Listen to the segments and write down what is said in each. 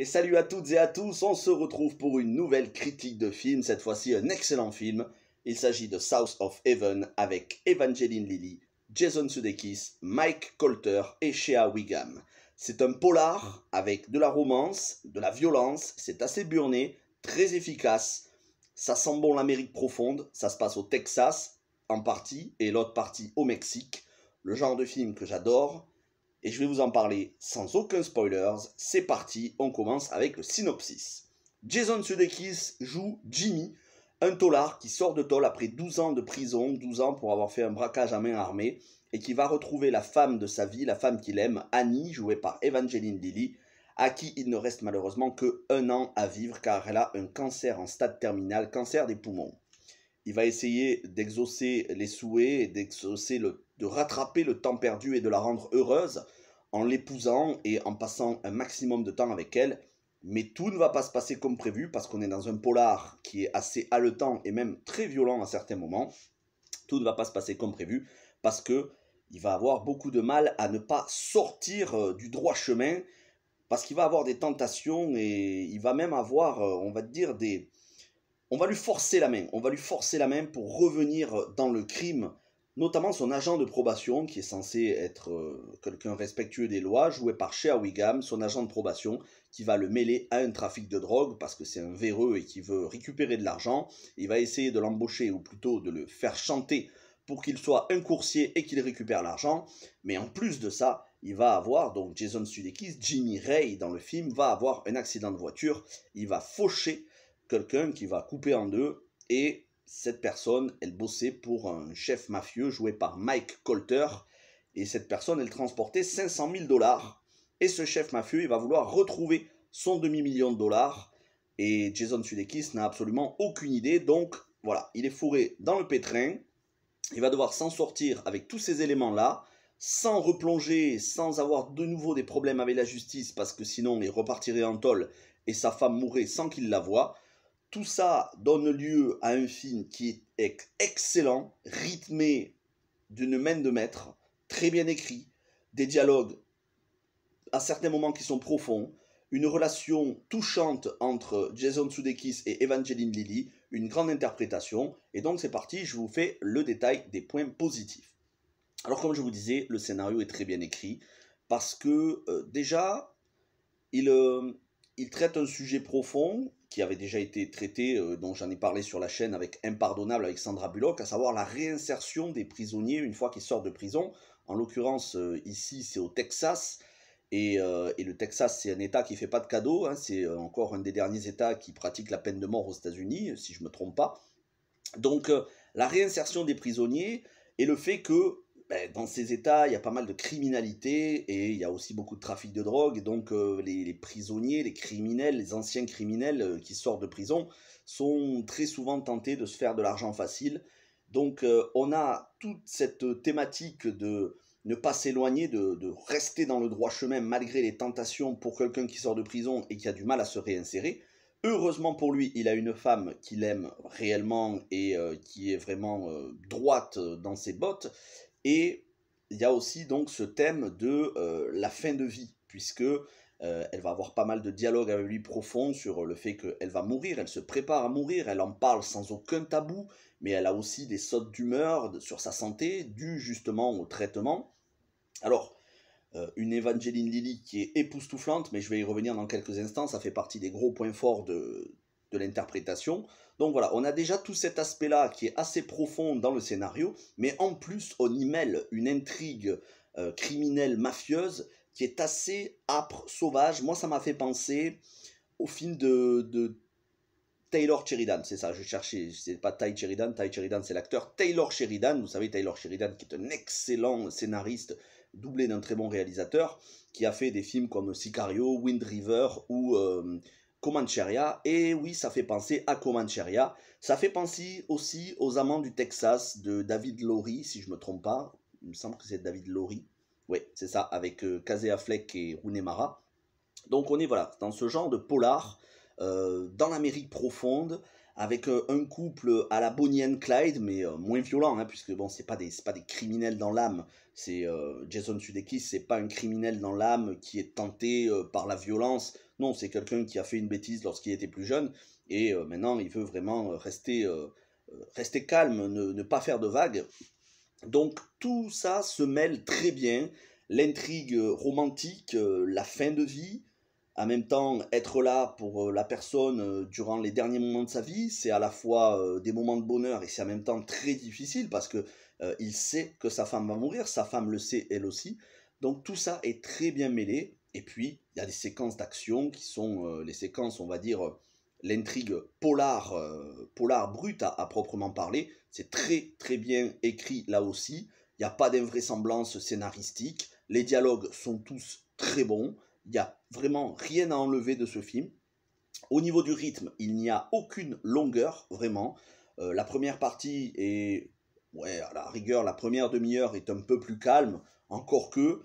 Et salut à toutes et à tous, on se retrouve pour une nouvelle critique de film, cette fois-ci un excellent film. Il s'agit de South of Heaven avec Evangeline Lilly, Jason Sudeikis, Mike Colter et Shea Whigham. C'est un polar avec de la romance, de la violence, c'est assez burné, très efficace. Ça sent bon l'Amérique profonde, ça se passe au Texas en partie et l'autre partie au Mexique. Le genre de film que j'adore. Et je vais vous en parler sans aucun spoilers. C'est parti, on commence avec le synopsis. Jason Sudeikis joue Jimmy, un tôlard qui sort de tôle après 12 ans de prison, 12 ans pour avoir fait un braquage à main armée, et qui va retrouver la femme de sa vie, la femme qu'il aime, Annie, jouée par Evangeline Lilly, à qui il ne reste malheureusement que 1 an à vivre car elle a un cancer en stade terminal, cancer des poumons. Il va essayer d'exaucer les souhaits, de rattraper le temps perdu et de la rendre heureuse en l'épousant et en passant un maximum de temps avec elle. Mais tout ne va pas se passer comme prévu parce qu'on est dans un polar qui est assez haletant et même très violent à certains moments. Tout ne va pas se passer comme prévu parce qu'il va avoir beaucoup de mal à ne pas sortir du droit chemin parce qu'il va avoir des tentations et il va même avoir, on va dire, on va lui forcer la main pour revenir dans le crime, notamment son agent de probation, qui est censé être quelqu'un respectueux des lois, joué par Shea Whigham, son agent de probation, qui va le mêler à un trafic de drogue, parce que c'est un véreux et qui veut récupérer de l'argent. Il va essayer de l'embaucher, ou plutôt de le faire chanter, pour qu'il soit un coursier et qu'il récupère l'argent. Mais en plus de ça, il va avoir, donc Jason Sudeikis, Jimmy Ray dans le film, va avoir un accident de voiture, il va faucher quelqu'un qui va couper en deux, et cette personne, elle bossait pour un chef mafieux joué par Mike Colter, et cette personne, elle transportait 500 000 $, et ce chef mafieux, il va vouloir retrouver son demi-million de dollars, et Jason Sudeikis n'a absolument aucune idée, donc voilà, il est fourré dans le pétrin, il va devoir s'en sortir avec tous ces éléments-là, sans replonger, sans avoir de nouveau des problèmes avec la justice, parce que sinon il repartirait en tôle, et sa femme mourrait sans qu'il la voie. Tout ça donne lieu à un film qui est excellent, rythmé d'une main de maître, très bien écrit, des dialogues à certains moments qui sont profonds, une relation touchante entre Jason Sudeikis et Evangeline Lilly, une grande interprétation, et donc c'est parti, je vous fais le détail des points positifs. Alors comme je vous disais, le scénario est très bien écrit, parce que déjà, il traite un sujet profond qui avait déjà été traité, dont j'en ai parlé sur la chaîne avec Impardonnable avec Sandra Bullock, à savoir la réinsertion des prisonniers une fois qu'ils sortent de prison. En l'occurrence, ici, c'est au Texas. Et le Texas, c'est un État qui ne fait pas de cadeaux. Hein, c'est encore un des derniers États qui pratique la peine de mort aux États-Unis, si je ne me trompe pas. Donc, la réinsertion des prisonniers et le fait que dans ces États, il y a pas mal de criminalité et il y a aussi beaucoup de trafic de drogue. Et donc, les prisonniers, les criminels, les anciens criminels qui sortent de prison sont très souvent tentés de se faire de l'argent facile. Donc, on a toute cette thématique de ne pas s'éloigner, de rester dans le droit chemin malgré les tentations pour quelqu'un qui sort de prison et qui a du mal à se réinsérer. Heureusement pour lui, il a une femme qu'il aime réellement et qui est vraiment droite dans ses bottes. Et il y a aussi donc ce thème de la fin de vie, puisque elle va avoir pas mal de dialogues avec lui profonds sur le fait qu'elle va mourir, elle se prépare à mourir, elle en parle sans aucun tabou, mais elle a aussi des sautes d'humeur sur sa santé, dues justement au traitement. Alors, une Evangeline Lilly qui est époustouflante, mais je vais y revenir dans quelques instants, ça fait partie des gros points forts de l'interprétation. Donc voilà, on a déjà tout cet aspect-là qui est assez profond dans le scénario, mais en plus on y mêle une intrigue criminelle mafieuse qui est assez âpre, sauvage. Moi ça m'a fait penser au film de Taylor Sheridan, c'est ça, je cherchais, c'est pas Ty Sheridan c'est l'acteur Taylor Sheridan, vous savez Taylor Sheridan qui est un excellent scénariste, doublé d'un très bon réalisateur, qui a fait des films comme Sicario, Wind River ou Comancheria, et oui, ça fait penser à Comancheria, ça fait penser aussi aux Amants du Texas de David Lowry, si je me trompe pas, il me semble que c'est David Lowry, oui, c'est ça, avec Casey Affleck et Rooney Mara. Donc on est voilà, dans ce genre de polar, dans l'Amérique profonde, avec un couple à la Bonnie and Clyde, mais moins violent, hein, puisque bon, c'est pas des criminels dans l'âme. C'est Jason Sudeikis, c'est pas un criminel dans l'âme qui est tenté par la violence. Non, c'est quelqu'un qui a fait une bêtise lorsqu'il était plus jeune, et maintenant il veut vraiment rester calme, ne pas faire de vagues. Donc tout ça se mêle très bien, l'intrigue romantique, la fin de vie, en même temps être là pour la personne durant les derniers moments de sa vie, c'est à la fois des moments de bonheur et c'est en même temps très difficile parce que il sait que sa femme va mourir, sa femme le sait elle aussi. Donc tout ça est très bien mêlé. Et puis il y a des séquences d'action qui sont les séquences, on va dire, l'intrigue polar brute à proprement parler. C'est très très bien écrit là aussi. Il n'y a pas d'invraisemblance scénaristique. Les dialogues sont tous très bons. Il n'y a vraiment rien à enlever de ce film. Au niveau du rythme, il n'y a aucune longueur, vraiment. La première partie est, ouais, à la rigueur, la première demi-heure est un peu plus calme, encore que,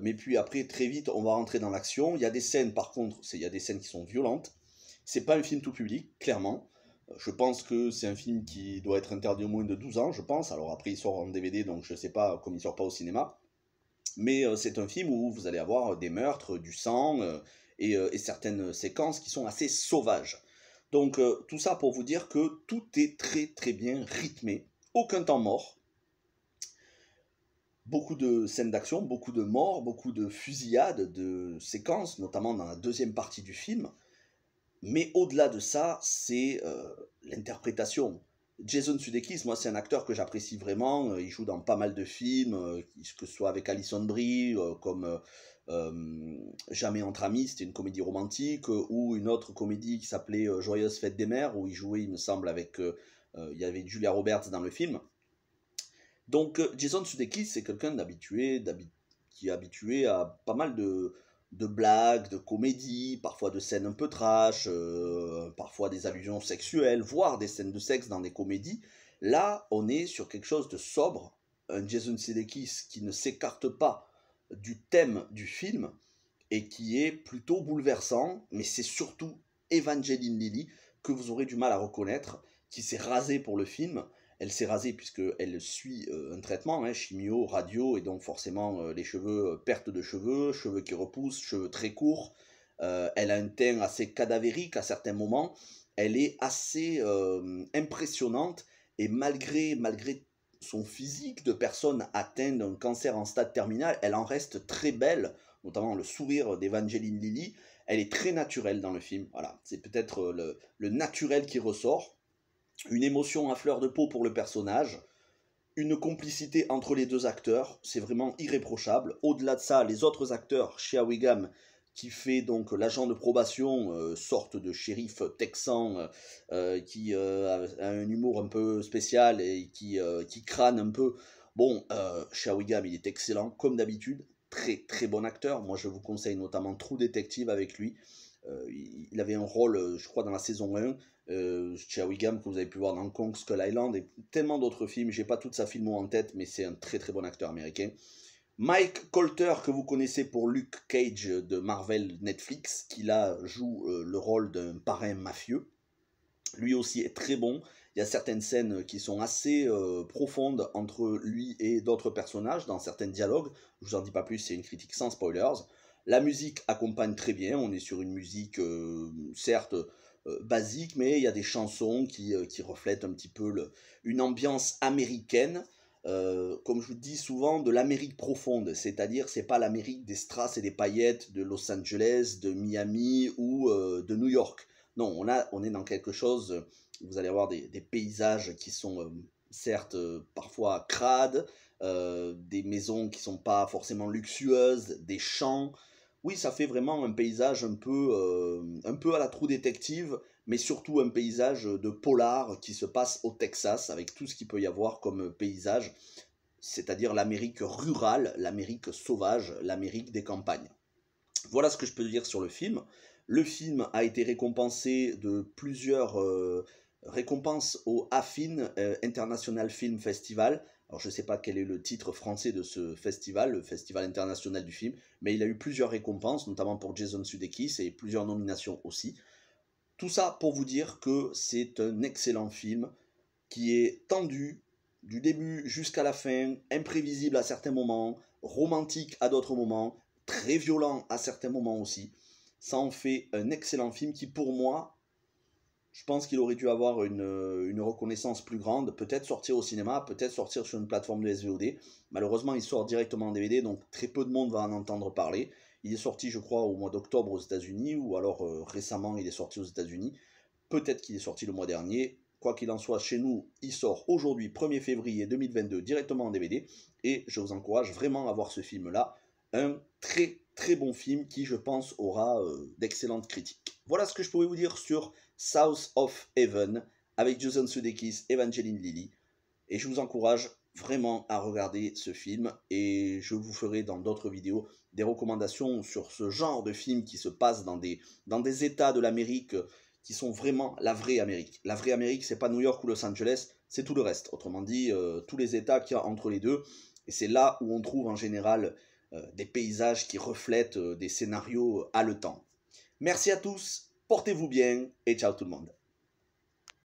mais puis après, très vite, on va rentrer dans l'action. Il y a des scènes, par contre, il y a des scènes qui sont violentes. C'est pas un film tout public, clairement. Je pense que c'est un film qui doit être interdit au moins de 12 ans, je pense. Alors après, il sort en DVD, donc je sais pas, comme il sort pas au cinéma. Mais c'est un film où vous allez avoir des meurtres, du sang et certaines séquences qui sont assez sauvages. Donc tout ça pour vous dire que tout est très très bien rythmé, aucun temps mort, beaucoup de scènes d'action, beaucoup de morts, beaucoup de fusillades, de séquences, notamment dans la deuxième partie du film. Mais au-delà de ça, c'est l'interprétation. Jason Sudeikis, moi, c'est un acteur que j'apprécie vraiment. Il joue dans pas mal de films, que ce soit avec Alison Brie, comme Jamais entre amis, c'était une comédie romantique, ou une autre comédie qui s'appelait Joyeuse fête des mères, où il jouait, il me semble, il y avait Julia Roberts dans le film. Donc, Jason Sudeikis, c'est quelqu'un qui est habitué à pas mal de blagues, de comédies, parfois de scènes un peu trash, parfois des allusions sexuelles, voire des scènes de sexe dans des comédies. Là, on est sur quelque chose de sobre, un Jason Sudeikis qui ne s'écarte pas du thème du film et qui est plutôt bouleversant, mais c'est surtout Evangeline Lilly que vous aurez du mal à reconnaître, qui s'est rasée pour le film. Elle s'est rasée puisqu'elle suit un traitement, hein, chimio, radio, et donc forcément les cheveux, perte de cheveux, cheveux qui repoussent, cheveux très courts. Elle a un teint assez cadavérique à certains moments. Elle est assez impressionnante et malgré son physique de personne atteinte d'un cancer en stade terminal, elle en reste très belle, notamment le sourire d'Evangeline Lilly. Elle est très naturelle dans le film. Voilà, c'est peut-être le naturel qui ressort. Une émotion à fleur de peau pour le personnage, une complicité entre les deux acteurs, c'est vraiment irréprochable. Au-delà de ça, les autres acteurs, Shea Wiggum, qui fait donc l'agent de probation, sorte de shérif texan, qui a un humour un peu spécial et qui crâne un peu. Bon, Shea Wiggum, il est excellent, comme d'habitude, très très bon acteur. Moi, je vous conseille notamment True Detective avec lui. Il avait un rôle, je crois, dans la saison 1, Shea Wiggum, que vous avez pu voir dans Kong Skull Island, et tellement d'autres films. J'ai pas toute sa filmo en tête, mais c'est un très très bon acteur américain. Mike Colter, que vous connaissez pour Luke Cage de Marvel Netflix, qui là joue le rôle d'un parrain mafieux. Lui aussi est très bon. Il y a certaines scènes qui sont assez profondes entre lui et d'autres personnages dans certains dialogues. Je vous en dis pas plus, c'est une critique sans spoilers. La musique accompagne très bien. On est sur une musique certes basique, mais il y a des chansons qui reflètent un petit peu une ambiance américaine. Comme je vous dis souvent, de l'Amérique profonde, c'est-à-dire c'est pas l'Amérique des strass et des paillettes de Los Angeles, de Miami ou de New York. Non, on est dans quelque chose, vous allez avoir des paysages qui sont certes parfois crades, des maisons qui sont pas forcément luxueuses, des champs. Oui, ça fait vraiment un paysage un peu à la True Detective, mais surtout un paysage de polar qui se passe au Texas, avec tout ce qu'il peut y avoir comme paysage, c'est-à-dire l'Amérique rurale, l'Amérique sauvage, l'Amérique des campagnes. Voilà ce que je peux dire sur le film. Le film a été récompensé de plusieurs récompenses au AFIN, International Film Festival. Alors je ne sais pas quel est le titre français de ce festival, le Festival international du film, mais il a eu plusieurs récompenses, notamment pour Jason Sudeikis et plusieurs nominations aussi. Tout ça pour vous dire que c'est un excellent film qui est tendu du début jusqu'à la fin, imprévisible à certains moments, romantique à d'autres moments, très violent à certains moments aussi. Ça en fait un excellent film qui, pour moi, je pense qu'il aurait dû avoir une reconnaissance plus grande, peut-être sortir au cinéma, peut-être sortir sur une plateforme de SVOD. Malheureusement, il sort directement en DVD, donc très peu de monde va en entendre parler. Il est sorti, je crois, au mois d'octobre aux États-Unis, ou alors récemment, il est sorti aux États-Unis. Peut-être qu'il est sorti le mois dernier. Quoi qu'il en soit, chez nous, il sort aujourd'hui, 1er février 2022, directement en DVD. Et je vous encourage vraiment à voir ce film-là. Un très très bon film qui, je pense, aura d'excellentes critiques. Voilà ce que je pouvais vous dire sur South of Heaven avec Jason Sudeikis, Evangeline Lilly. Et je vous encourage vraiment à regarder ce film. Et je vous ferai dans d'autres vidéos des recommandations sur ce genre de film qui se passe dans des États de l'Amérique qui sont vraiment la vraie Amérique. La vraie Amérique, c'est pas New York ou Los Angeles, c'est tout le reste. Autrement dit, tous les États qu'il y a entre les deux. Et c'est là où on trouve en général des paysages qui reflètent des scénarios haletants. Merci à tous, portez-vous bien et ciao tout le monde.